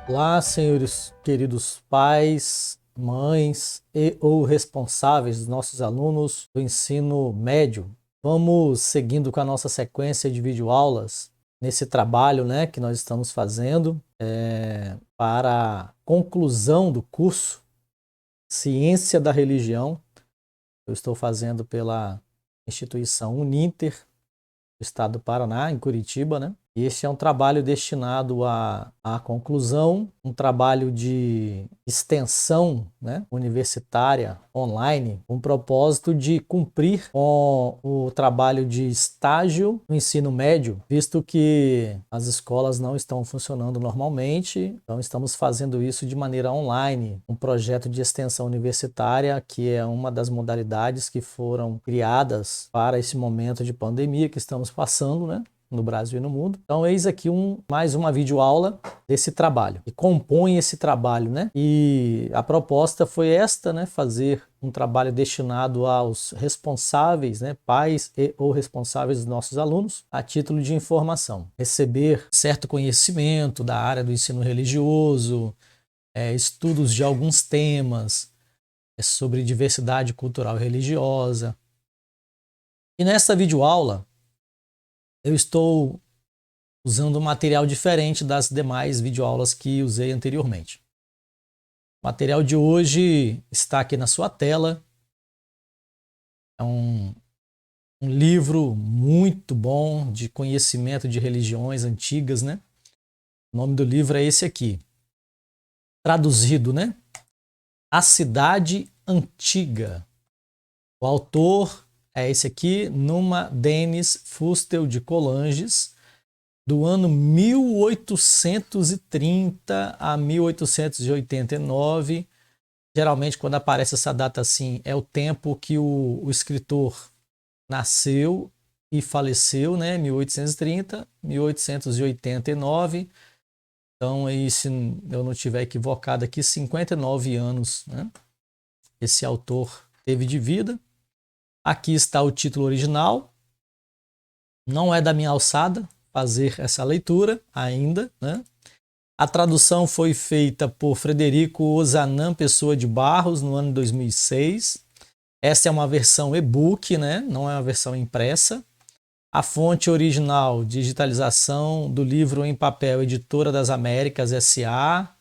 Olá, senhores queridos pais, mães e ou responsáveis dos nossos alunos do ensino médio. Vamos seguindo com a nossa sequência de videoaulas nesse trabalho, que nós estamos fazendo para a conclusão do curso Ciência da Religião. Eu estou fazendo pela instituição Uninter, do estado do Paraná, em Curitiba, né? E este é um trabalho destinado à conclusão, um trabalho de extensão, universitária online, com o propósito de cumprir com o trabalho de estágio no ensino médio, visto que as escolas não estão funcionando normalmente, então estamos fazendo isso de maneira online, um projeto de extensão universitária, que é uma das modalidades que foram criadas para esse momento de pandemia que estamos passando, no Brasil e no mundo. Então eis aqui mais uma videoaula desse trabalho, que compõe esse trabalho, E a proposta foi esta, fazer um trabalho destinado aos responsáveis, pais e ou responsáveis dos nossos alunos, a título de informação. Receber certo conhecimento da área do ensino religioso, estudos de alguns temas sobre diversidade cultural e religiosa. E nesta videoaula, eu estou usando um material diferente das demais videoaulas que usei anteriormente. O material de hoje está aqui na sua tela. É um livro muito bom de conhecimento de religiões antigas, O nome do livro é esse aqui. Traduzido, A Cidade Antiga. O autor é esse aqui, Numa Denis Fustel de Coulanges, do ano 1830 a 1889. Geralmente, quando aparece essa data assim, é o tempo que o escritor nasceu e faleceu, 1830, 1889. Então, aí, se eu não estiver equivocado aqui, 59 anos, esse autor teve de vida. Aqui está o título original. Não é da minha alçada fazer essa leitura ainda, A tradução foi feita por Frederico Ozanam Pessoa de Barros no ano de 2006. Essa é uma versão e-book, Não é uma versão impressa. A fonte original, digitalização do livro em papel, Editora das Américas S.A.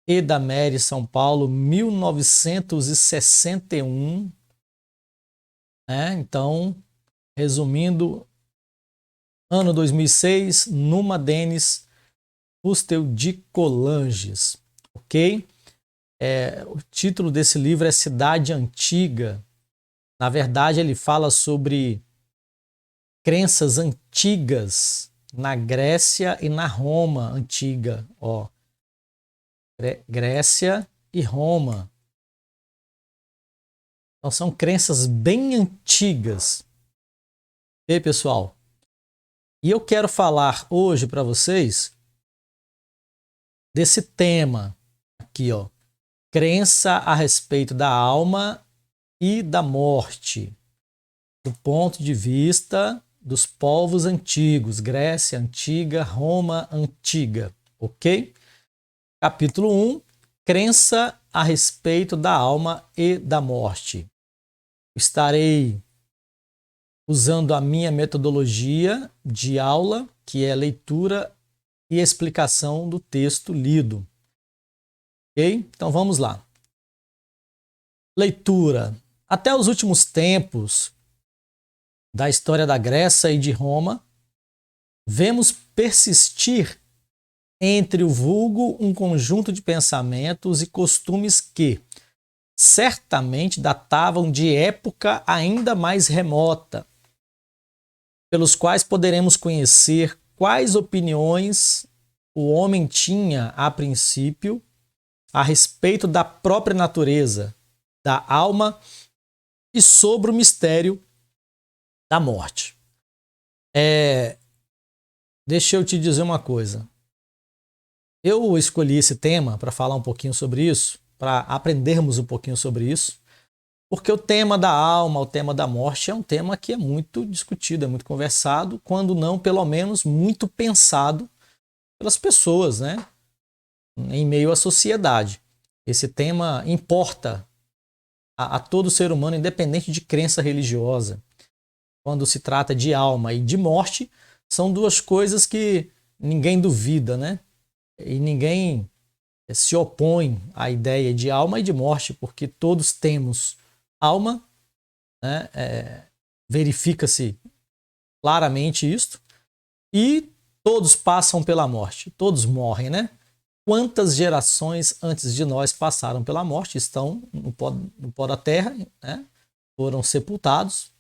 e da Mary São Paulo, 1961. Então, resumindo, ano 2006, Numa Denis Fustel de Coulanges, ok? O título desse livro é Cidade Antiga. Na verdade, ele fala sobre crenças antigas na Grécia e na Roma antiga. Grécia e Roma. Então, são crenças bem antigas. E aí, pessoal? E eu quero falar hoje para vocês desse tema aqui, crença a respeito da alma e da morte, do ponto de vista dos povos antigos, Grécia Antiga, Roma Antiga, ok? Capítulo 1, crença a respeito da alma e da morte. Estarei usando a minha metodologia de aula, que é leitura e explicação do texto lido. Ok? Então vamos lá. Leitura. Até os últimos tempos da história da Grécia e de Roma, vemos persistir entre o vulgo um conjunto de pensamentos e costumes que certamente datavam de época ainda mais remota, pelos quais poderemos conhecer quais opiniões o homem tinha a princípio a respeito da própria natureza, da alma e sobre o mistério da morte. Deixa eu te dizer uma coisa. Eu escolhi esse tema para falar um pouquinho sobre isso, para aprendermos um pouquinho sobre isso, porque o tema da alma, o tema da morte é um tema que é muito discutido, é muito conversado, quando não, pelo menos, muito pensado pelas pessoas, em meio à sociedade. Esse tema importa a todo ser humano, independente de crença religiosa. Quando se trata de alma e de morte, são duas coisas que ninguém duvida, né? E ninguém se opõe à ideia de alma e de morte, porque todos temos alma, né? Verifica-se claramente isto, e todos passam pela morte, todos morrem, né? Quantas gerações antes de nós passaram pela morte, estão no pó da terra, né? Foram sepultados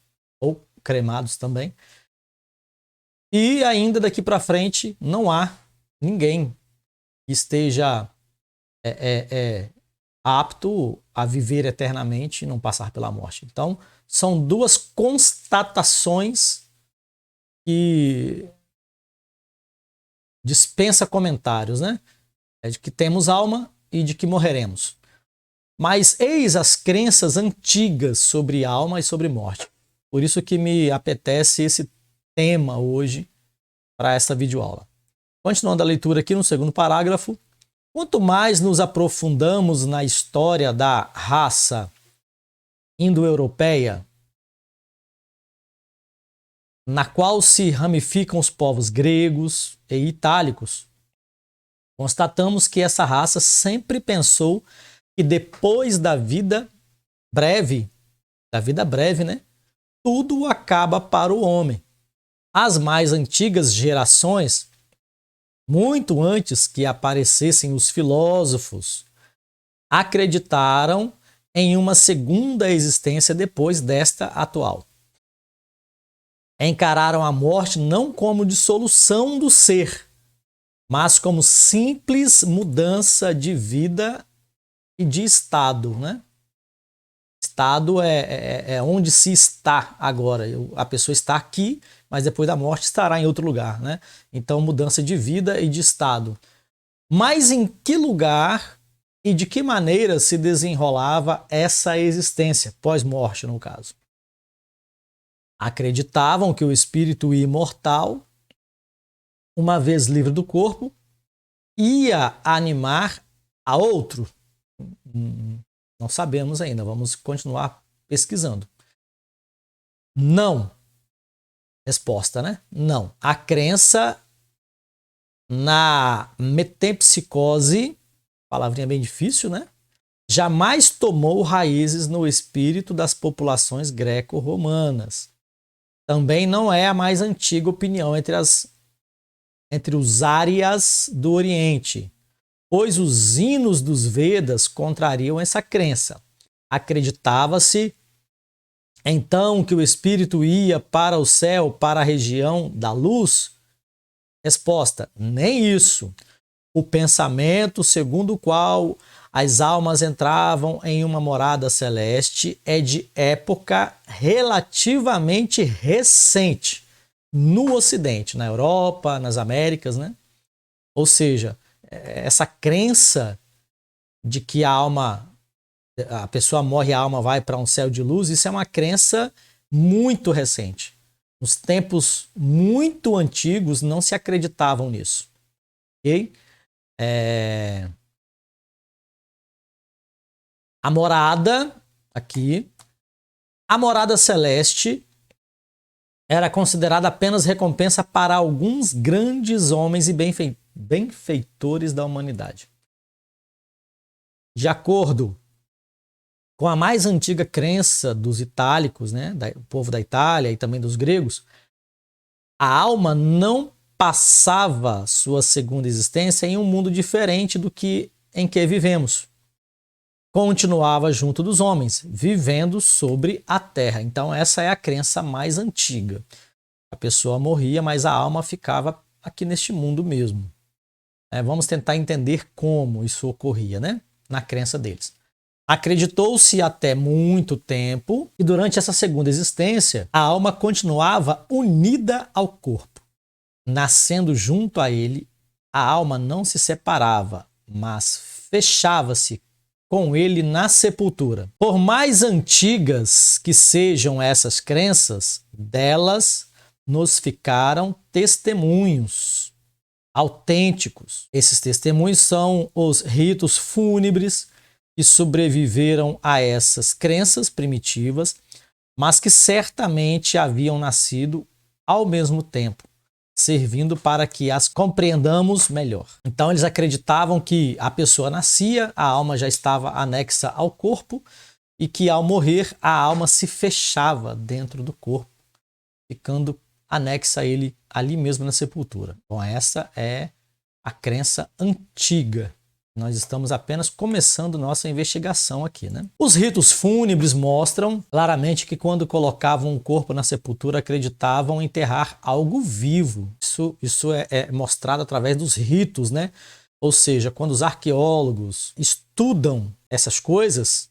ou cremados também. E ainda daqui para frente não há ninguém que esteja apto a viver eternamente e não passar pela morte. Então, são duas constatações que dispensa comentários, né? É de que temos alma e de que morreremos. Mas eis as crenças antigas sobre alma e sobre morte. Por isso que me apetece esse tema hoje para esta videoaula. Continuando a leitura aqui no segundo parágrafo, quanto mais nos aprofundamos na história da raça indo-europeia, na qual se ramificam os povos gregos e itálicos, constatamos que essa raça sempre pensou que depois da vida breve, né, tudo acaba para o homem. As mais antigas gerações, muito antes que aparecessem os filósofos, acreditaram em uma segunda existência depois desta atual. Encararam a morte não como dissolução do ser, mas como simples mudança de vida e de estado, né? Estado é onde se está agora. A pessoa está aqui, mas depois da morte estará em outro lugar, né? Então, mudança de vida e de estado. Mas em que lugar e de que maneira se desenrolava essa existência, pós-morte, no caso? Acreditavam que o espírito imortal, uma vez livre do corpo, ia animar a outro. Não sabemos ainda, vamos continuar pesquisando. Não. Resposta, né? Não. A crença na metempsicose, palavrinha bem difícil, né? Jamais tomou raízes no espírito das populações greco-romanas. Também não é a mais antiga opinião entre os árias do Oriente, pois os hinos dos Vedas contrariam essa crença. Acreditava-se então que o espírito ia para o céu, para a região da luz? Resposta: nem isso. O pensamento segundo o qual as almas entravam em uma morada celeste é de época relativamente recente no Ocidente, na Europa, nas Américas, né? Ou seja, essa crença de que a pessoa morre e a alma vai para um céu de luz, isso é uma crença muito recente. Nos tempos muito antigos não se acreditavam nisso. Ok? A morada, aqui, a morada celeste era considerada apenas recompensa para alguns grandes homens e benfeitores da humanidade. De acordo com a mais antiga crença dos itálicos, né, do povo da Itália e também dos gregos, a alma não passava sua segunda existência em um mundo diferente do que em que vivemos. Continuava junto dos homens, vivendo sobre a terra. Então essa é a crença mais antiga. A pessoa morria, mas a alma ficava aqui neste mundo mesmo. Vamos tentar entender como isso ocorria, né? Na crença deles. Acreditou-se até muito tempo que durante essa segunda existência a alma continuava unida ao corpo. Nascendo junto a ele, a alma não se separava, mas fechava-se com ele na sepultura. Por mais antigas que sejam essas crenças, delas nos ficaram testemunhos. autênticos. Esses testemunhos são os ritos fúnebres que sobreviveram a essas crenças primitivas, mas que certamente haviam nascido ao mesmo tempo, servindo para que as compreendamos melhor. Então eles acreditavam que a pessoa nascia, a alma já estava anexa ao corpo e que ao morrer a alma se fechava dentro do corpo, ficando anexa a ele ali mesmo na sepultura. Bom, essa é a crença antiga. Nós estamos apenas começando nossa investigação aqui, né? Os ritos fúnebres mostram claramente que quando colocavam um corpo na sepultura, acreditavam enterrar algo vivo. Isso é mostrado através dos ritos, né? Ou seja, quando os arqueólogos estudam essas coisas,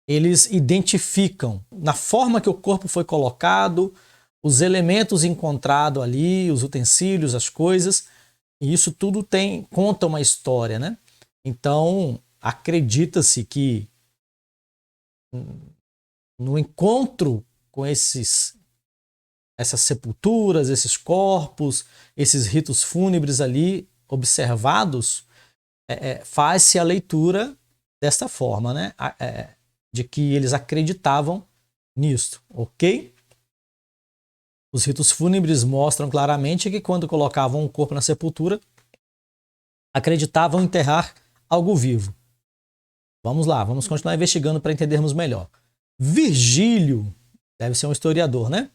eles identificam na forma que o corpo foi colocado, os elementos encontrados ali, os utensílios, as coisas, e isso tudo conta uma história, né? Então, acredita-se que no encontro com essas sepulturas, esses corpos, esses ritos fúnebres ali observados, faz-se a leitura desta forma, né? De que eles acreditavam nisto, ok? Os ritos fúnebres mostram claramente que quando colocavam um corpo na sepultura, acreditavam enterrar algo vivo. Vamos lá, vamos continuar investigando para entendermos melhor. Virgílio, deve ser um historiador, né?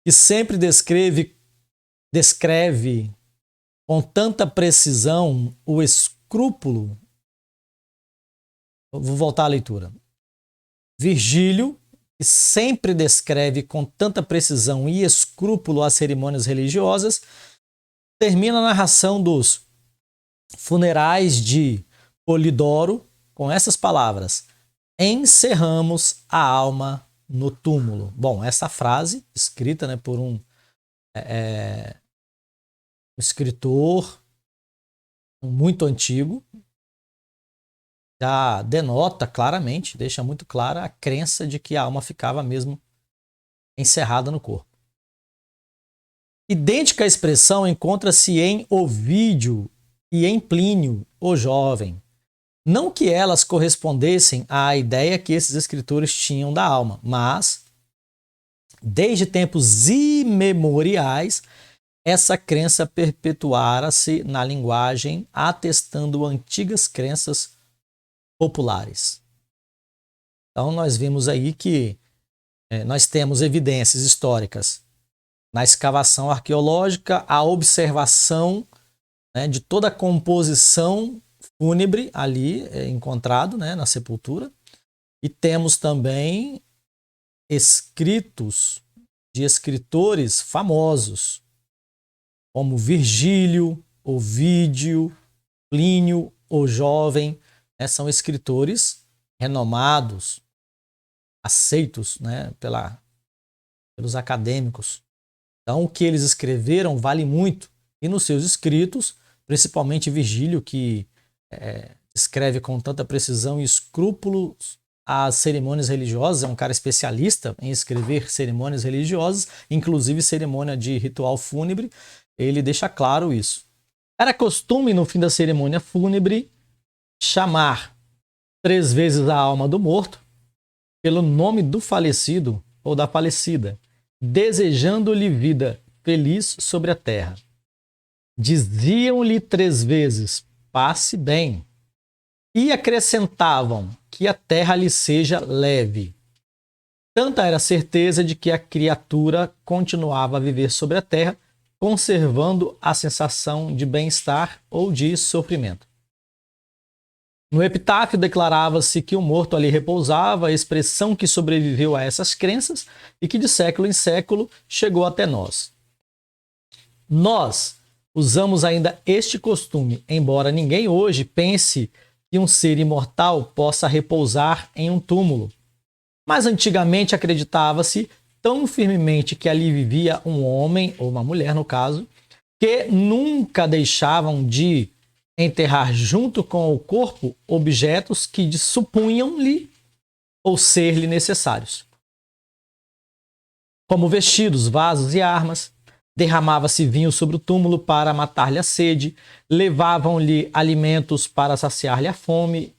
Que sempre descreve com tanta precisão o escrúpulo. Vou voltar à leitura. Virgílio, que sempre descreve com tanta precisão e escrúpulo as cerimônias religiosas, termina a narração dos funerais de Polidoro com essas palavras: encerramos a alma no túmulo. Bom, essa frase, escrita, né, por um escritor muito antigo, já denota claramente, deixa muito clara a crença de que a alma ficava mesmo encerrada no corpo. Idêntica expressão encontra-se em Ovídio e em Plínio, o Jovem. Não que elas correspondessem à ideia que esses escritores tinham da alma, mas, desde tempos imemoriais, essa crença perpetuara-se na linguagem, atestando antigas crenças populares. Então nós vimos aí que nós temos evidências históricas na escavação arqueológica, a observação, né, de toda a composição fúnebre ali encontrado, né, na sepultura, e temos também escritos de escritores famosos como Virgílio, Ovídio, Plínio, o Jovem, né, são escritores renomados, aceitos, né, pelos acadêmicos. Então, o que eles escreveram vale muito. E nos seus escritos, principalmente Virgílio, que escreve com tanta precisão e escrúpulos as cerimônias religiosas, é um cara especialista em escrever cerimônias religiosas, inclusive cerimônia de ritual fúnebre, ele deixa claro isso. Era costume, no fim da cerimônia fúnebre, chamar 3 vezes a alma do morto pelo nome do falecido ou da falecida, desejando-lhe vida feliz sobre a terra. Diziam-lhe 3 vezes, passe bem, e acrescentavam que a terra lhe seja leve. Tanta era a certeza de que a criatura continuava a viver sobre a terra, conservando a sensação de bem-estar ou de sofrimento. No epitáfio declarava-se que o morto ali repousava, a expressão que sobreviveu a essas crenças e que de século em século chegou até nós. Nós usamos ainda este costume, embora ninguém hoje pense que um ser imortal possa repousar em um túmulo. Mas antigamente acreditava-se tão firmemente que ali vivia um homem, ou uma mulher no caso, que nunca deixavam de enterrar junto com o corpo objetos que supunham-lhe ou ser-lhe necessários, como vestidos, vasos e armas. Derramava-se vinho sobre o túmulo para matar-lhe a sede, levavam-lhe alimentos para saciar-lhe a fome,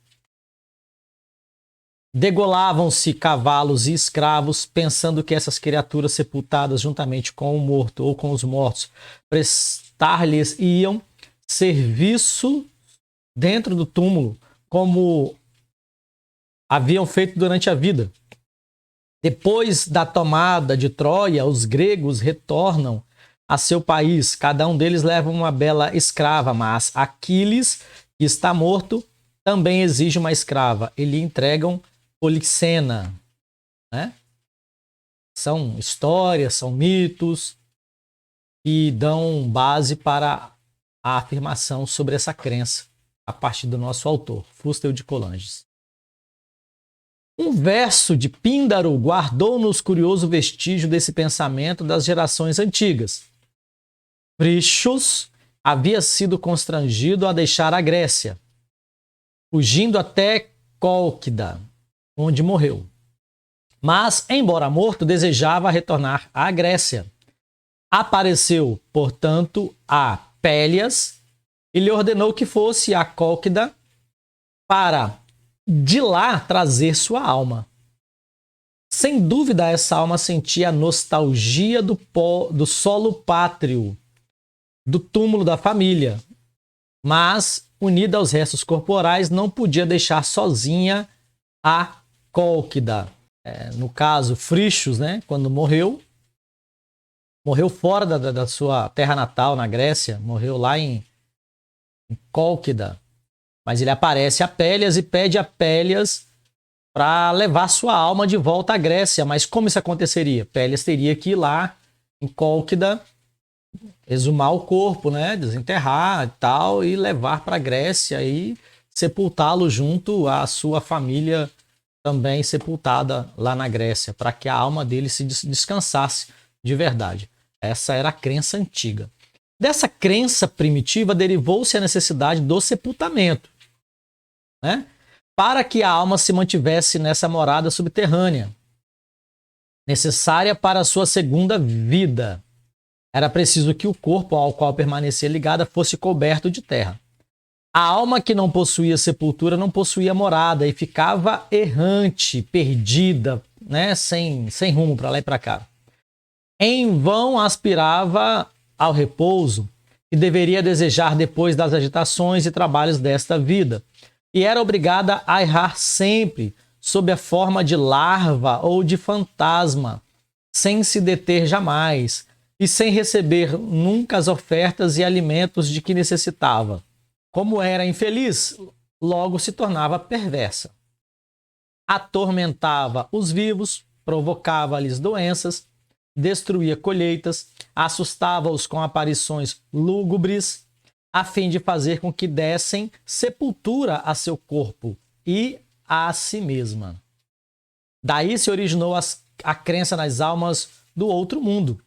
degolavam-se cavalos e escravos, pensando que essas criaturas sepultadas juntamente com o morto ou com os mortos prestar-lhes iam serviço dentro do túmulo, como haviam feito durante a vida. Depois da tomada de Troia, os gregos retornam a seu país. Cada um deles leva uma bela escrava, mas Aquiles, que está morto, também exige uma escrava. E lhe entregam Polixena, né? São histórias, são mitos que dão base para a afirmação sobre essa crença a partir do nosso autor, Fustel de Coulanges. Um verso de Píndaro guardou-nos curioso vestígio desse pensamento das gerações antigas. Frichos havia sido constrangido a deixar a Grécia, fugindo até Cólquida, onde morreu. Mas, embora morto, desejava retornar à Grécia. Apareceu, portanto, a Pélias e lhe ordenou que fosse a Cólquida para de lá trazer sua alma. Sem dúvida, essa alma sentia a nostalgia do solo pátrio, do túmulo da família, mas, unida aos restos corporais, não podia deixar sozinha a Cólquida. No caso, Frichos, né, quando morreu fora da sua terra natal, na Grécia, morreu lá em Cólquida. Mas ele aparece a Pélias e pede a Pélias para levar sua alma de volta à Grécia. Mas como isso aconteceria? Pélias teria que ir lá em Cólquida, exumar o corpo, né? Desenterrar e tal, e levar para a Grécia e sepultá-lo junto à sua família também sepultada lá na Grécia, para que a alma dele se descansasse de verdade. Essa era a crença antiga. Dessa crença primitiva derivou-se a necessidade do sepultamento, né? Para que a alma se mantivesse nessa morada subterrânea, necessária para a sua segunda vida. Era preciso que o corpo ao qual permanecia ligada fosse coberto de terra. A alma que não possuía sepultura não possuía morada e ficava errante, perdida, né? sem rumo para lá e para cá. Em vão aspirava ao repouso que deveria desejar depois das agitações e trabalhos desta vida, e era obrigada a errar sempre sob a forma de larva ou de fantasma, sem se deter jamais e sem receber nunca as ofertas e alimentos de que necessitava. Como era infeliz, logo se tornava perversa. Atormentava os vivos, provocava-lhes doenças, destruía colheitas, assustava-os com aparições lúgubres, a fim de fazer com que dessem sepultura a seu corpo e a si mesma. Daí se originou a crença nas almas do outro mundo.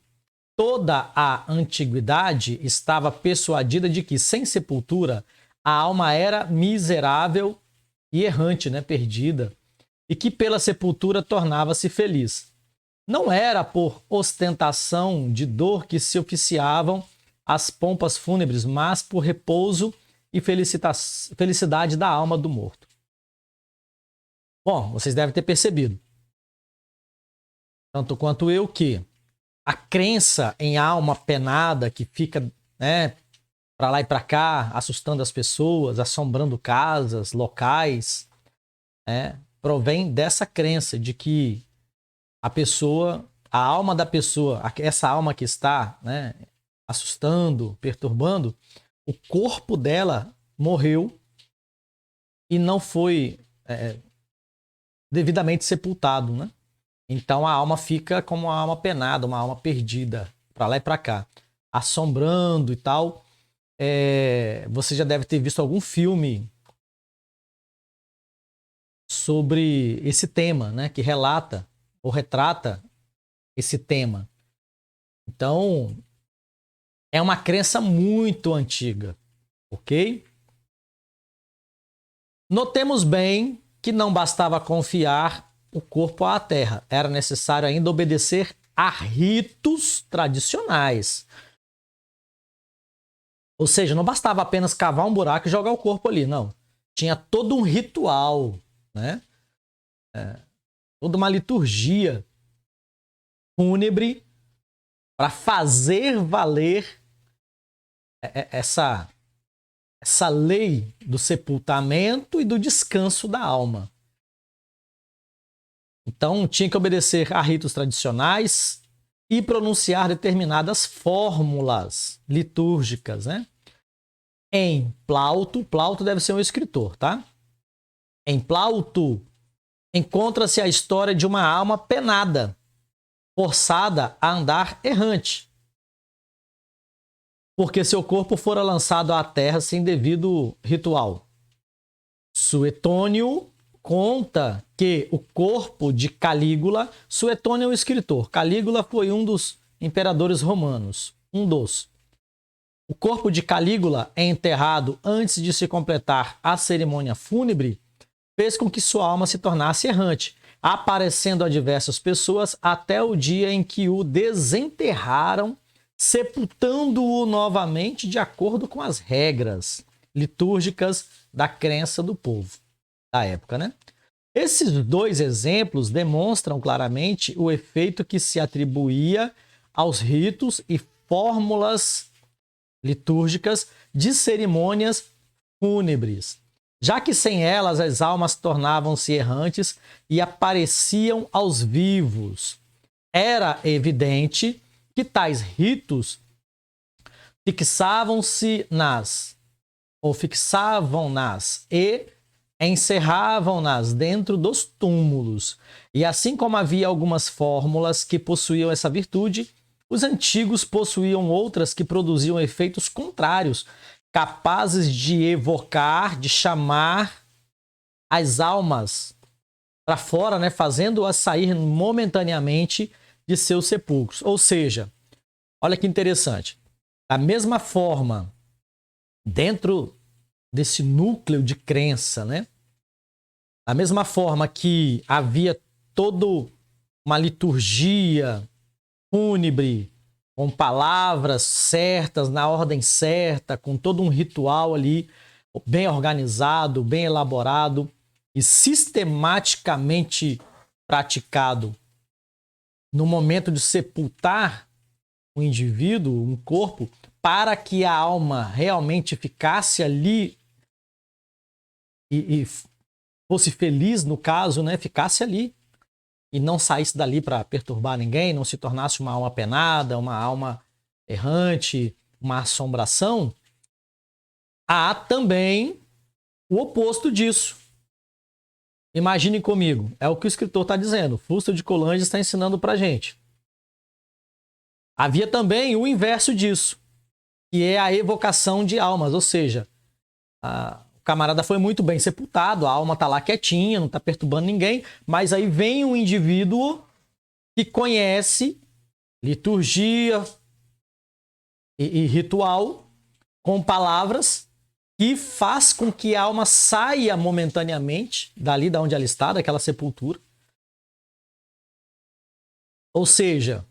Toda a antiguidade estava persuadida de que, sem sepultura, a alma era miserável e errante, né, perdida, e que pela sepultura tornava-se feliz. Não era por ostentação de dor que se oficiavam as pompas fúnebres, mas por repouso e felicidade da alma do morto. Bom, vocês devem ter percebido, tanto quanto eu, que a crença em alma penada que fica, né, para lá e para cá, assustando as pessoas, assombrando casas, locais, né, provém dessa crença de que a alma da pessoa, essa alma que está, né, assustando, perturbando, o corpo dela morreu e não foi devidamente sepultado, né? Então a alma fica como uma alma penada, uma alma perdida, para lá e para cá, assombrando e tal. Você já deve ter visto algum filme sobre esse tema, né? Que relata ou retrata esse tema. Então, é uma crença muito antiga, ok? Notemos bem que não bastava confiar o corpo à terra, era necessário ainda obedecer a ritos tradicionais. Ou seja, não bastava apenas cavar um buraco e jogar o corpo ali, não. Tinha todo um ritual, né? Toda uma liturgia fúnebre para fazer valer essa lei do sepultamento e do descanso da alma. Então, tinha que obedecer a ritos tradicionais e pronunciar determinadas fórmulas litúrgicas, né? Em Plauto, Plauto deve ser um escritor, tá? Em Plauto, encontra-se a história de uma alma penada, forçada a andar errante, porque seu corpo fora lançado à terra sem devido ritual. Suetônio conta que o corpo de Calígula... Suetônio é um escritor. Calígula foi um dos imperadores romanos. O corpo de Calígula é enterrado antes de se completar a cerimônia fúnebre, fez com que sua alma se tornasse errante, aparecendo a diversas pessoas até o dia em que o desenterraram, sepultando-o novamente de acordo com as regras litúrgicas da crença do povo da época, né? Esses dois exemplos demonstram claramente o efeito que se atribuía aos ritos e fórmulas litúrgicas de cerimônias fúnebres, já que sem elas as almas tornavam-se errantes e apareciam aos vivos. Era evidente que tais ritos fixavam-nas e encerravam-nas dentro dos túmulos. E assim como havia algumas fórmulas que possuíam essa virtude, os antigos possuíam outras que produziam efeitos contrários, capazes de evocar, de chamar as almas para fora, né, fazendo-as sair momentaneamente de seus sepulcros. Ou seja, olha que interessante. Da mesma forma, dentro desse núcleo de crença, né? Da mesma forma que havia toda uma liturgia fúnebre, com palavras certas, na ordem certa, com todo um ritual ali, bem organizado, bem elaborado e sistematicamente praticado no momento de sepultar um indivíduo, um corpo, para que a alma realmente ficasse ali e fosse feliz, no caso, né? Ficasse ali e não saísse dali para perturbar ninguém, não se tornasse uma alma penada, uma alma errante, uma assombração. Há também o oposto disso. Imagine comigo, é o que o escritor está dizendo, Fuster de Coulanges está ensinando para a gente. Havia também o inverso disso, que é a evocação de almas, ou seja, o camarada foi muito bem sepultado, a alma está lá quietinha, não está perturbando ninguém, mas aí vem um indivíduo que conhece liturgia e ritual com palavras que faz com que a alma saia momentaneamente dali da onde ela está, daquela sepultura. Ou seja,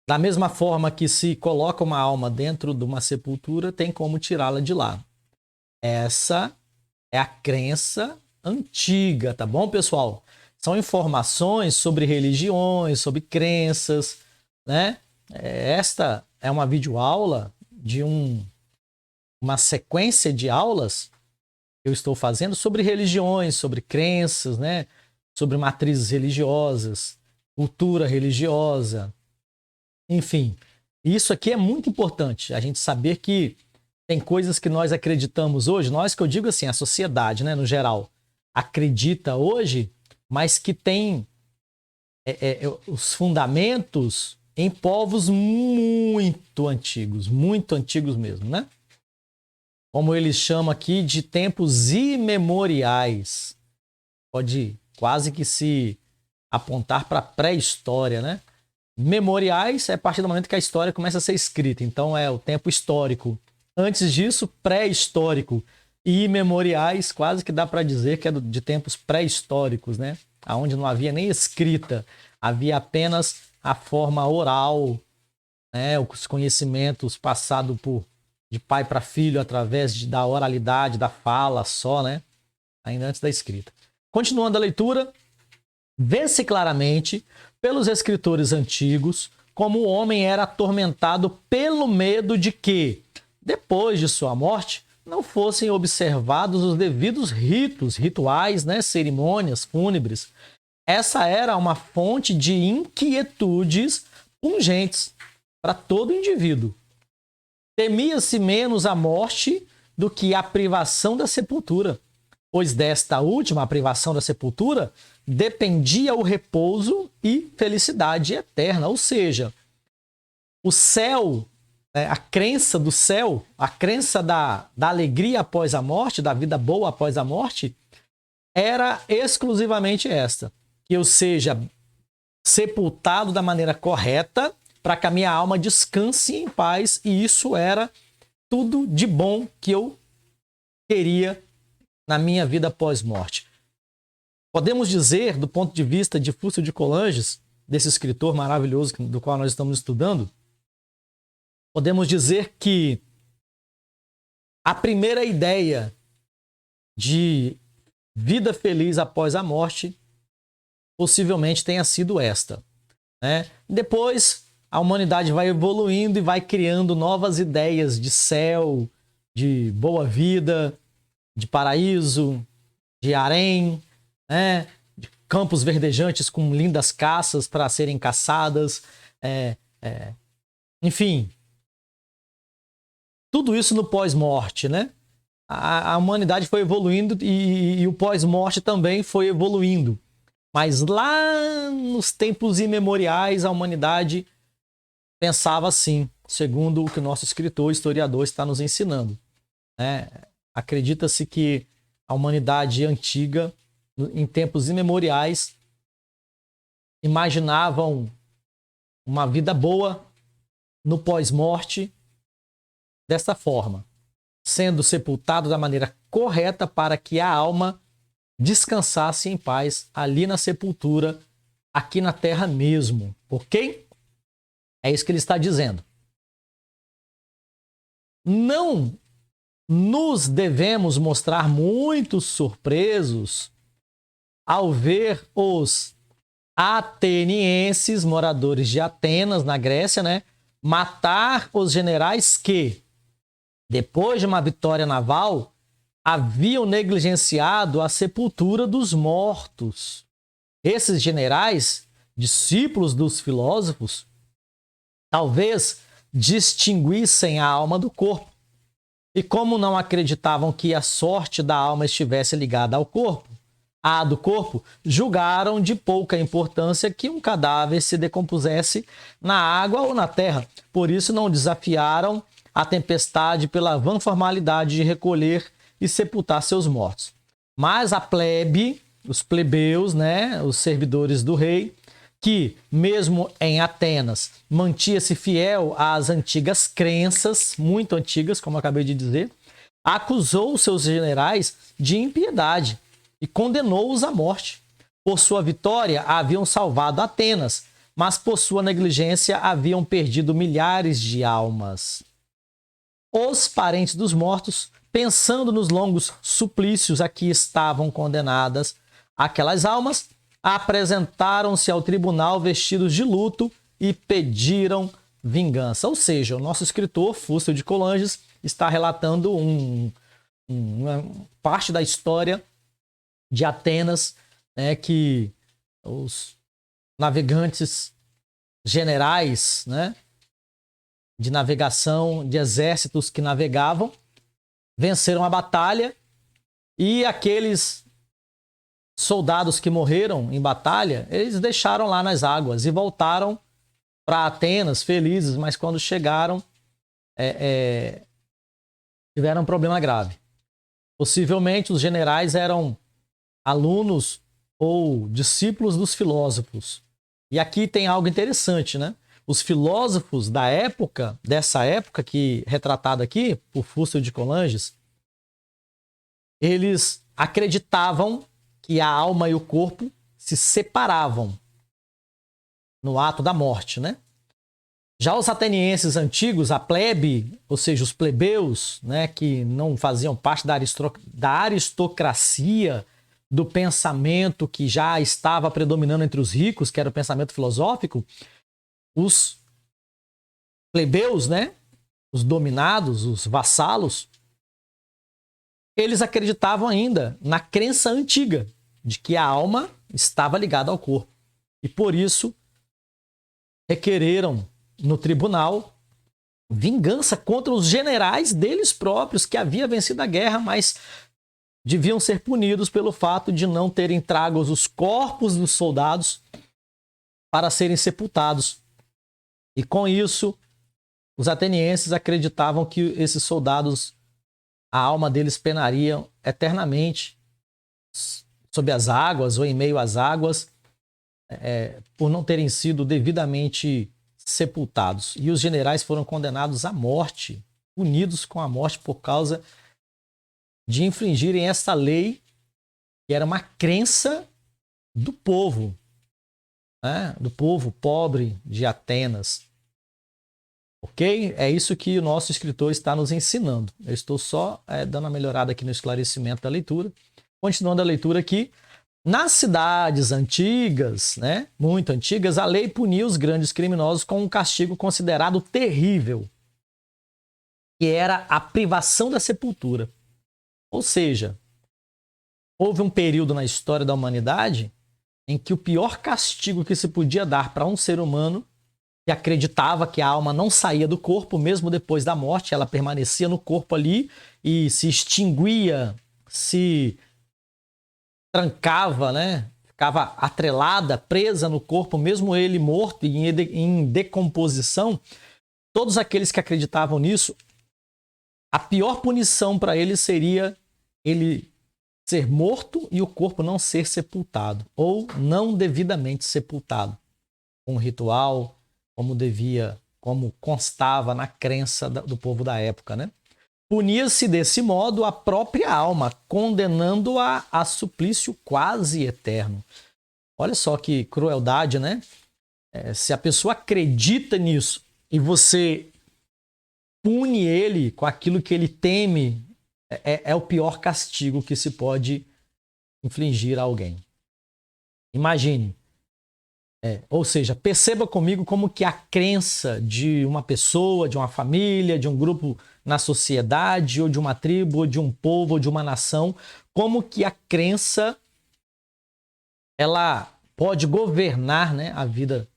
da mesma forma que se coloca uma alma dentro de uma sepultura, tem como tirá-la de lá. Essa é a crença antiga, tá bom, pessoal? São informações sobre religiões, sobre crenças, né? Esta é uma videoaula de uma sequência de aulas que eu estou fazendo sobre religiões, sobre crenças, né? Sobre matrizes religiosas, cultura religiosa, enfim. Isso aqui é muito importante, a gente saber que tem coisas que nós acreditamos hoje, nós que eu digo assim, a sociedade, né, no geral, acredita hoje, mas que tem os fundamentos em povos muito antigos mesmo, né? Como eles chamam aqui de tempos imemoriais. Pode quase que se apontar para a pré-história, né? Memoriais é a partir do momento que a história começa a ser escrita, então é o tempo histórico. Antes disso, pré-histórico. E imemoriais, quase que dá para dizer que é de tempos pré-históricos, né? onde não havia nem escrita, havia apenas a forma oral, né, os conhecimentos passados de pai para filho através da oralidade, da fala só, né, ainda antes da escrita. Continuando a leitura, vê-se claramente pelos escritores antigos como o homem era atormentado pelo medo de que, depois de sua morte, não fossem observados os devidos rituais, né, cerimônias fúnebres. Essa era uma fonte de inquietudes pungentes para todo indivíduo. Temia-se menos a morte do que a privação da sepultura, pois desta última, a privação da sepultura, dependia o repouso e felicidade eterna. Ou seja, o céu, a crença do céu, a crença da alegria após a morte, da vida boa após a morte, era exclusivamente esta: que eu seja sepultado da maneira correta para que a minha alma descanse em paz, e isso era tudo de bom que eu queria na minha vida pós-morte. Podemos dizer, do ponto de vista de Fúcio de Coulanges, desse escritor maravilhoso do qual nós estamos estudando, podemos dizer que a primeira ideia de vida feliz após a morte possivelmente tenha sido esta, né? Depois, a humanidade vai evoluindo e vai criando novas ideias de céu, de boa vida, de paraíso, de harém, né? De campos verdejantes com lindas caças para serem caçadas, enfim, tudo isso no pós-morte, né? A humanidade foi evoluindo e o pós-morte também foi evoluindo. Mas lá nos tempos imemoriais, a humanidade pensava assim, segundo o que o nosso escritor, historiador, está nos ensinando, né? Acredita-se que a humanidade antiga, em tempos imemoriais, imaginavam uma vida boa no pós-morte desta forma, sendo sepultado da maneira correta para que a alma descansasse em paz ali na sepultura, aqui na terra mesmo, ok? É isso que ele está dizendo. Não nos devemos mostrar muito surpresos ao ver os atenienses, moradores de Atenas, na Grécia, né, matar os generais que, depois de uma vitória naval, haviam negligenciado a sepultura dos mortos. Esses generais, discípulos dos filósofos, talvez distinguissem a alma do corpo. E como não acreditavam que a sorte da alma estivesse ligada ao corpo, à do corpo, julgaram de pouca importância que um cadáver se decompusesse na água ou na terra. Por isso não desafiaram a tempestade pela vã formalidade de recolher e sepultar seus mortos. Mas a plebe, os plebeus, né, os servidores do rei, que, mesmo em Atenas, mantinha-se fiel às antigas crenças, muito antigas, como eu acabei de dizer, acusou seus generais de impiedade e condenou-os à morte. Por sua vitória, haviam salvado Atenas, mas por sua negligência haviam perdido milhares de almas. Os parentes dos mortos, pensando nos longos suplícios a que estavam condenadas aquelas almas, apresentaram-se ao tribunal vestidos de luto e pediram vingança. Ou seja, o nosso escritor, Fúcio de Coulanges, está relatando uma parte da história de Atenas, né, que os navegantes generais, né, de navegação, de exércitos que navegavam, venceram a batalha, e aqueles soldados que morreram em batalha, eles deixaram lá nas águas e voltaram para Atenas felizes, mas quando chegaram, tiveram um problema grave. Possivelmente os generais eram alunos ou discípulos dos filósofos. E aqui tem algo interessante, né? Os filósofos da época, dessa época que retratada aqui por Fúcio de Coulanges, eles acreditavam que a alma e o corpo se separavam no ato da morte, né? Já os atenienses antigos, a plebe, ou seja, os plebeus, né, que não faziam parte da aristocracia, do pensamento que já estava predominando entre os ricos, que era o pensamento filosófico, os plebeus, né, os dominados, os vassalos, eles acreditavam ainda na crença antiga de que a alma estava ligada ao corpo. E por isso requereram no tribunal vingança contra os generais deles próprios que haviam vencido a guerra, mas deviam ser punidos pelo fato de não terem trago os corpos dos soldados para serem sepultados. E com isso, os atenienses acreditavam que esses soldados, a alma deles penaria eternamente sob as águas ou em meio às águas, por não terem sido devidamente sepultados. E os generais foram condenados à morte, punidos com a morte por causa de infringirem essa lei, que era uma crença do povo, né? Do povo pobre de Atenas. Ok? É isso que o nosso escritor está nos ensinando. Eu estou só dando uma melhorada aqui no esclarecimento da leitura. Continuando a leitura aqui. Nas cidades antigas, né, muito antigas, a lei punia os grandes criminosos com um castigo considerado terrível, que era a privação da sepultura. Ou seja, houve um período na história da humanidade em que o pior castigo que se podia dar para um ser humano que acreditava que a alma não saía do corpo, mesmo depois da morte, ela permanecia no corpo ali e se extinguia, se trancava, né? Ficava atrelada, presa no corpo, mesmo ele morto e em decomposição. Todos aqueles que acreditavam nisso, a pior punição para ele seria ele ser morto e o corpo não ser sepultado, ou não devidamente sepultado, com um ritual, como constava na crença do povo da época, né? Punia-se desse modo a própria alma, condenando-a a suplício quase eterno. Olha só que crueldade, né? Se a pessoa acredita nisso e você pune ele com aquilo que ele teme, é o pior castigo que se pode infligir a alguém. Imagine. Ou seja, perceba comigo como que a crença de uma pessoa, de uma família, de um grupo na sociedade, ou de uma tribo, ou de um povo, ou de uma nação, como que a crença ela pode governar, né, a vida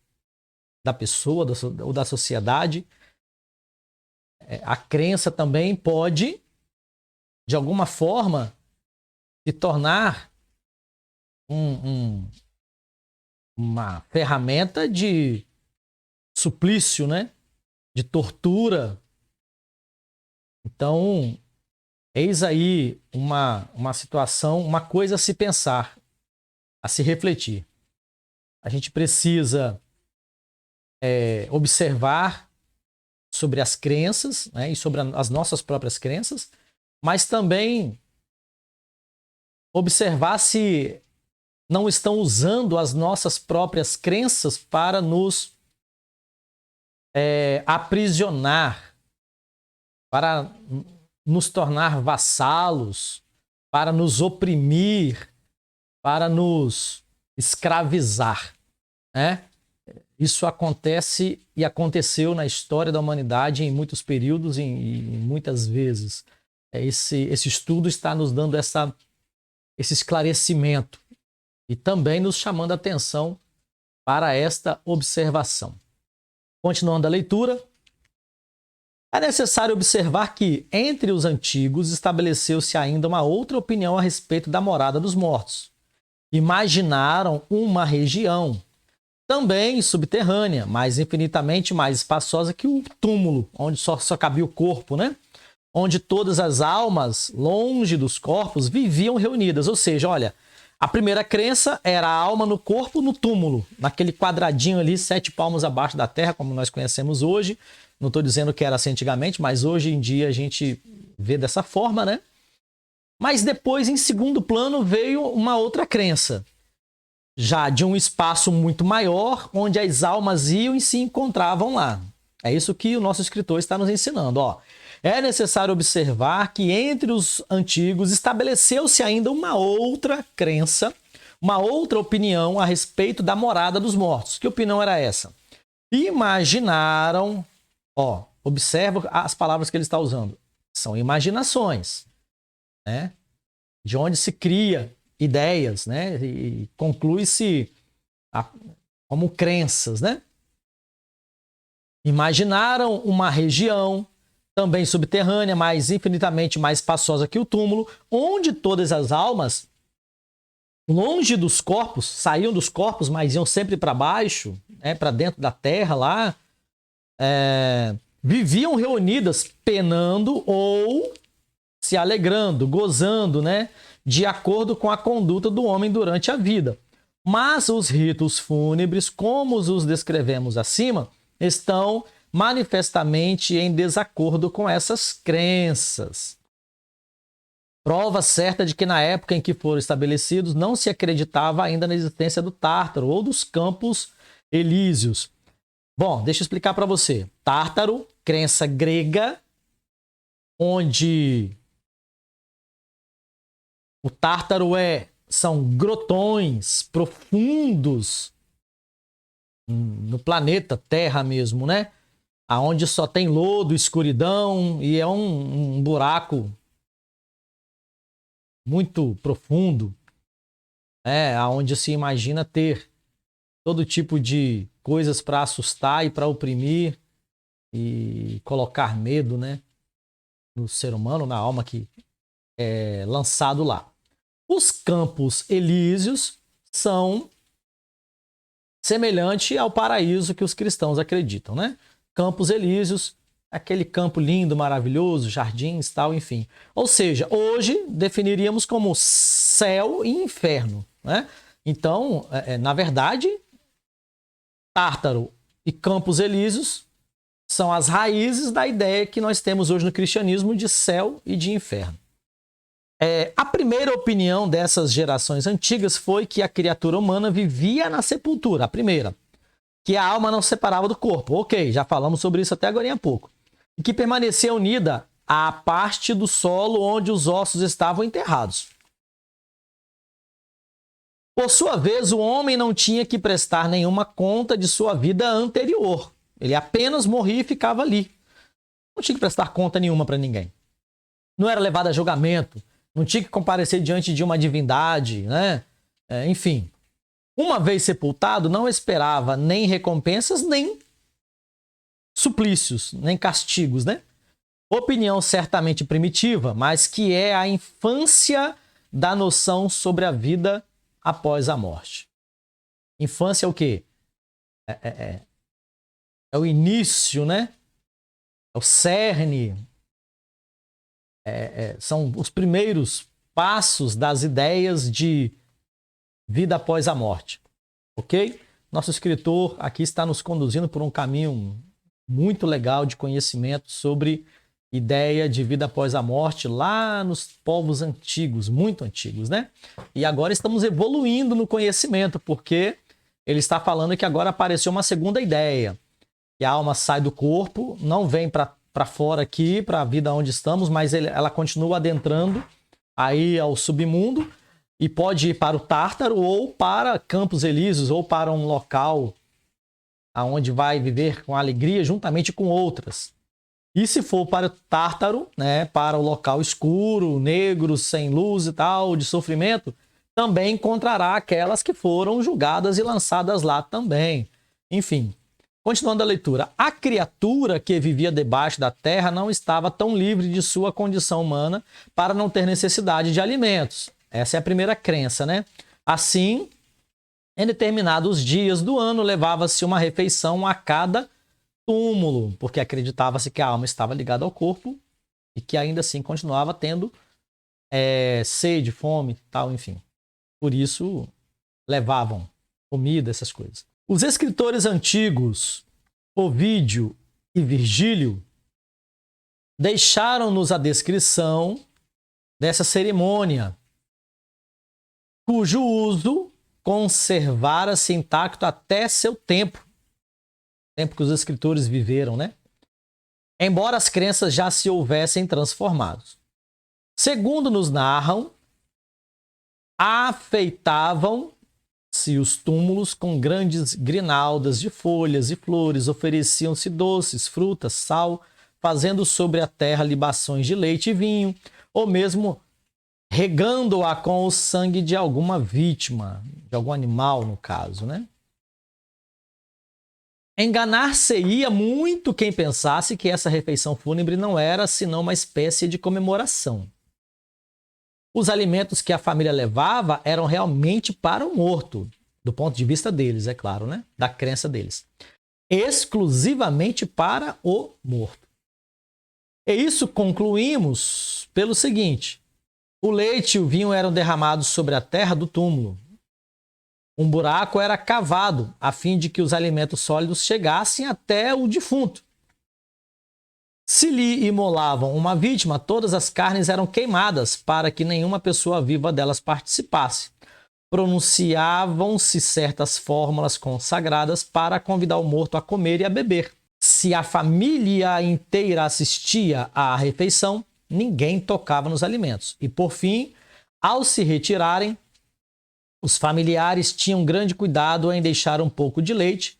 da pessoa ou da sociedade. A crença também pode, de alguma forma, se tornar uma ferramenta de suplício, né? De tortura. Então, eis aí uma situação, uma coisa a se pensar, a se refletir. A gente precisa observar sobre as crenças, né? E sobre as nossas próprias crenças, mas também observar se não estão usando as nossas próprias crenças para nos aprisionar, para nos tornar vassalos, para nos oprimir, para nos escravizar, né? Isso acontece e aconteceu na história da humanidade em muitos períodos e muitas vezes. Esse estudo está nos dando esse esclarecimento e também nos chamando a atenção para esta observação. Continuando a leitura, é necessário observar que, entre os antigos, estabeleceu-se ainda uma outra opinião a respeito da morada dos mortos. Imaginaram uma região, também subterrânea, mas infinitamente mais espaçosa que o túmulo, onde só cabia o corpo, né? Onde todas as almas, longe dos corpos, viviam reunidas. Ou seja, olha, a primeira crença era a alma no corpo, no túmulo, naquele quadradinho ali, 7 palmos abaixo da terra, como nós conhecemos hoje. Não estou dizendo que era assim antigamente, mas hoje em dia a gente vê dessa forma, né? Mas depois, em segundo plano, veio uma outra crença, já de um espaço muito maior, onde as almas iam e se encontravam lá. É isso que o nosso escritor está nos ensinando. Ó. É necessário observar que entre os antigos estabeleceu-se ainda uma outra crença, uma outra opinião a respeito da morada dos mortos. Que opinião era essa? Imaginaram, ó, observa as palavras que ele está usando. São imaginações, né? De onde se cria ideias, né? E conclui-se como crenças, né? Imaginaram uma região também subterrânea, mas infinitamente mais espaçosa que o túmulo, onde todas as almas, longe dos corpos, saíam dos corpos, mas iam sempre para baixo, né? Para dentro da terra lá, viviam reunidas penando ou se alegrando, gozando, né? De acordo com a conduta do homem durante a vida. Mas os ritos fúnebres, como os descrevemos acima, estão manifestamente em desacordo com essas crenças. Prova certa de que na época em que foram estabelecidos não se acreditava ainda na existência do Tártaro ou dos Campos Elíseos. Bom, deixa eu explicar para você. Tártaro, crença grega, onde o Tártaro são grotões profundos no planeta Terra mesmo, né? Aonde só tem lodo, escuridão e é um buraco muito profundo, aonde se imagina ter todo tipo de coisas para assustar e para oprimir e colocar medo, né, no ser humano, na alma que é lançado lá. Os Campos Elíseos são semelhantes ao paraíso que os cristãos acreditam, né? Campos Elíseos, aquele campo lindo, maravilhoso, jardins, tal, enfim. Ou seja, hoje definiríamos como céu e inferno, né? Então, na verdade, Tártaro e Campos Elíseos são as raízes da ideia que nós temos hoje no cristianismo de céu e de inferno. A primeira opinião dessas gerações antigas foi que a criatura humana vivia na sepultura, a primeira. Que a alma não se separava do corpo. Ok, já falamos sobre isso até agora há pouco. E que permanecia unida à parte do solo onde os ossos estavam enterrados. Por sua vez, o homem não tinha que prestar nenhuma conta de sua vida anterior. Ele apenas morria e ficava ali. Não tinha que prestar conta nenhuma para ninguém. Não era levado a julgamento. Não tinha que comparecer diante de uma divindade, né? Enfim. Uma vez sepultado, não esperava nem recompensas, nem suplícios, nem castigos, né? Opinião certamente primitiva, mas que é a infância da noção sobre a vida após a morte. Infância é o quê? É o início, né? É o cerne. São os primeiros passos das ideias de vida após a morte. Ok? Nosso escritor aqui está nos conduzindo por um caminho muito legal de conhecimento sobre ideia de vida após a morte lá nos povos antigos, muito antigos, né? E agora estamos evoluindo no conhecimento, porque ele está falando que agora apareceu uma segunda ideia, que a alma sai do corpo, não vem para fora aqui, para a vida onde estamos, mas ela continua adentrando aí ao submundo e pode ir para o Tártaro ou para Campos Elíseos ou para um local aonde vai viver com alegria juntamente com outras. E se for para o Tártaro, né, para o local escuro, negro, sem luz e tal, de sofrimento, também encontrará aquelas que foram julgadas e lançadas lá também. Enfim, continuando a leitura. A criatura que vivia debaixo da terra não estava tão livre de sua condição humana para não ter necessidade de alimentos. Essa é a primeira crença, né? Assim, em determinados dias do ano, levava-se uma refeição a cada túmulo, porque acreditava-se que a alma estava ligada ao corpo e que ainda assim continuava tendo sede, fome, tal, enfim. Por isso, levavam comida, essas coisas. Os escritores antigos, Ovídio e Virgílio, deixaram-nos a descrição dessa cerimônia, cujo uso conservara-se intacto até seu tempo que os escritores viveram, né? Embora as crenças já se houvessem transformado. Segundo nos narram, afeitavam-se os túmulos com grandes grinaldas de folhas e flores, ofereciam-se doces, frutas, sal, fazendo sobre a terra libações de leite e vinho, ou mesmo regando-a com o sangue de alguma vítima, de algum animal, no caso, né? Enganar-se-ia muito quem pensasse que essa refeição fúnebre não era senão uma espécie de comemoração. Os alimentos que a família levava eram realmente para o morto, do ponto de vista deles, é claro, né? Da crença deles. Exclusivamente para o morto. E isso concluímos pelo seguinte: o leite e o vinho eram derramados sobre a terra do túmulo. Um buraco era cavado a fim de que os alimentos sólidos chegassem até o defunto. Se lhe imolavam uma vítima, todas as carnes eram queimadas para que nenhuma pessoa viva delas participasse. Pronunciavam-se certas fórmulas consagradas para convidar o morto a comer e a beber. Se a família inteira assistia à refeição, ninguém tocava nos alimentos. E, por fim, ao se retirarem, os familiares tinham grande cuidado em deixar um pouco de leite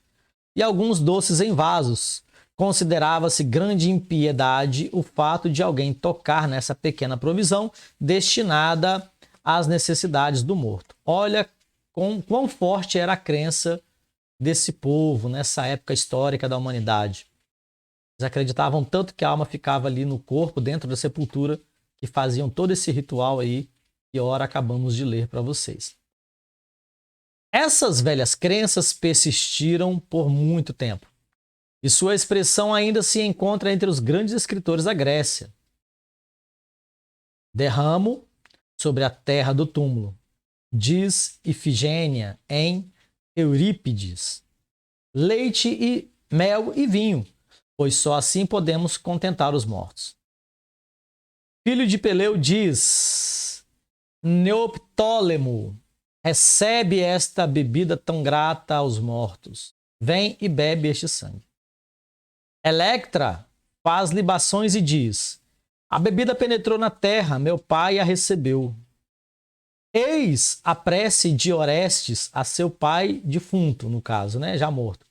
e alguns doces em vasos. Considerava-se grande impiedade o fato de alguém tocar nessa pequena provisão destinada às necessidades do morto. Olha quão forte era a crença desse povo nessa época histórica da humanidade. Eles acreditavam tanto que a alma ficava ali no corpo, dentro da sepultura, que faziam todo esse ritual aí, que ora acabamos de ler para vocês. Essas velhas crenças persistiram por muito tempo, e sua expressão ainda se encontra entre os grandes escritores da Grécia. Derramo sobre a terra do túmulo, diz Ifigênia em Eurípides, leite e mel e vinho, pois só assim podemos contentar os mortos. Filho de Peleu diz, Neoptólemo, recebe esta bebida tão grata aos mortos. Vem e bebe este sangue. Electra faz libações e diz, a bebida penetrou na terra, meu pai a recebeu. Eis a prece de Orestes a seu pai defunto, no caso, né, já morto.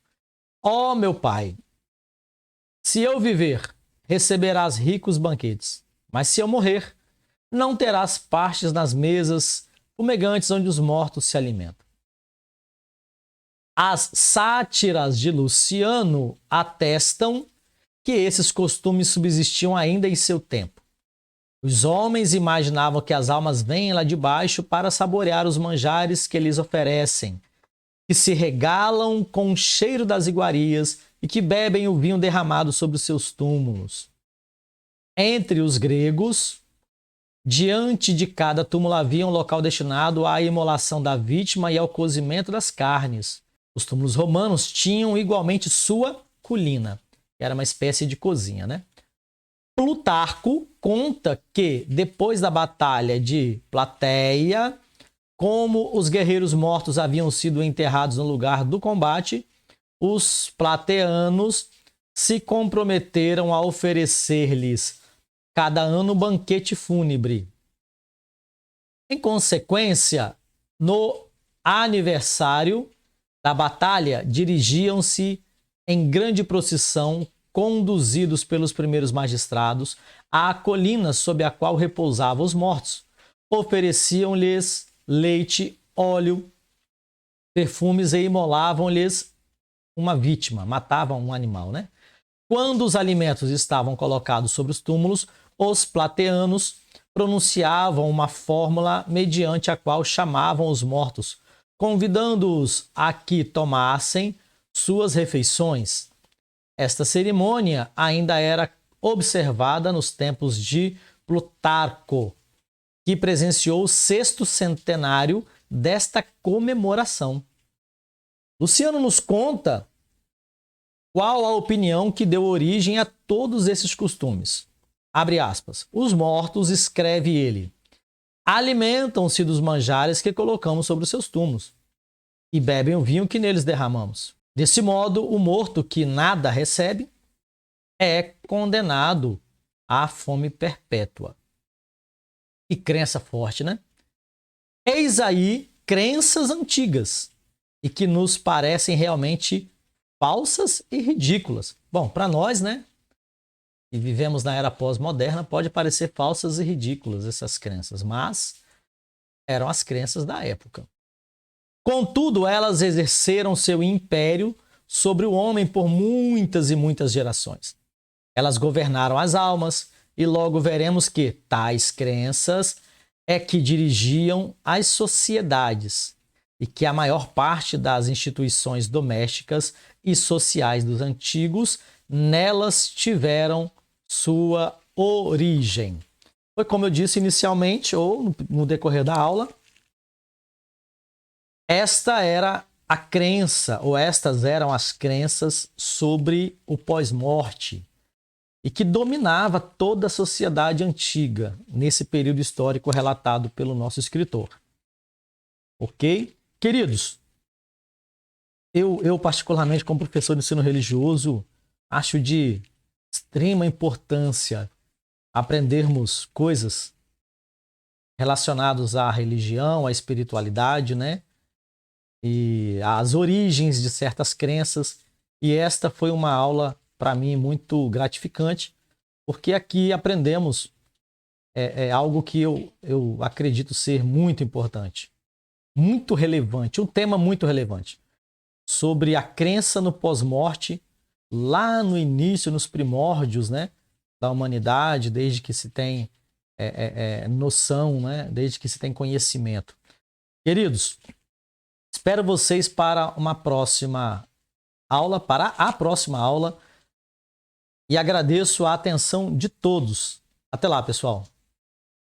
Ó meu pai, se eu viver, receberás ricos banquetes, mas se eu morrer, não terás partes nas mesas fumegantes onde os mortos se alimentam. As sátiras de Luciano atestam que esses costumes subsistiam ainda em seu tempo. Os homens imaginavam que as almas vêm lá de baixo para saborear os manjares que lhes oferecem, que se regalam com o cheiro das iguarias e que bebem o vinho derramado sobre os seus túmulos. Entre os gregos, diante de cada túmulo havia um local destinado à imolação da vítima e ao cozimento das carnes. Os túmulos romanos tinham igualmente sua culina, que era uma espécie de cozinha, né? Plutarco conta que, depois da batalha de Plateia, como os guerreiros mortos haviam sido enterrados no lugar do combate, os plateanos se comprometeram a oferecer-lhes cada ano um banquete fúnebre. Em consequência, no aniversário da batalha, dirigiam-se em grande procissão, conduzidos pelos primeiros magistrados, à colina sob a qual repousavam os mortos. Ofereciam-lhes leite, óleo, perfumes e imolavam-lhes uma vítima, matavam um animal, né? Quando os alimentos estavam colocados sobre os túmulos, os plateanos pronunciavam uma fórmula mediante a qual chamavam os mortos, convidando-os a que tomassem suas refeições. Esta cerimônia ainda era observada nos tempos de Plutarco, que presenciou o 6º centenário desta comemoração. Luciano nos conta qual a opinião que deu origem a todos esses costumes. Abre aspas. Os mortos, escreve ele, alimentam-se dos manjares que colocamos sobre os seus túmulos. e bebem o vinho que neles derramamos. Desse modo, o morto que nada recebe é condenado à fome perpétua. Que crença forte, né? Eis aí crenças antigas e que nos parecem realmente falsas e ridículas. Bom, para nós, né, que vivemos na era pós-moderna, pode parecer falsas e ridículas essas crenças, mas eram as crenças da época. Contudo, elas exerceram seu império sobre o homem por muitas e muitas gerações. Elas governaram as almas e logo veremos que tais crenças é que dirigiam as sociedades e que a maior parte das instituições domésticas e sociais dos antigos nelas tiveram sua origem. Foi como eu disse inicialmente, ou no decorrer da aula, esta era a crença, ou estas eram as crenças sobre o pós-morte e que dominava toda a sociedade antiga nesse período histórico relatado pelo nosso escritor. Ok? Queridos, eu particularmente como professor de ensino religioso, acho de extrema importância aprendermos coisas relacionadas à religião, à espiritualidade, né? E as origens de certas crenças. E esta foi uma aula, para mim, muito gratificante, porque aqui aprendemos algo que eu acredito ser muito importante, muito relevante, um tema muito relevante, sobre a crença no pós-morte, lá no início, nos primórdios, né, da humanidade, desde que se tem noção, né, desde que se tem conhecimento. Queridos, espero vocês para a próxima aula, e agradeço a atenção de todos. Até lá, pessoal.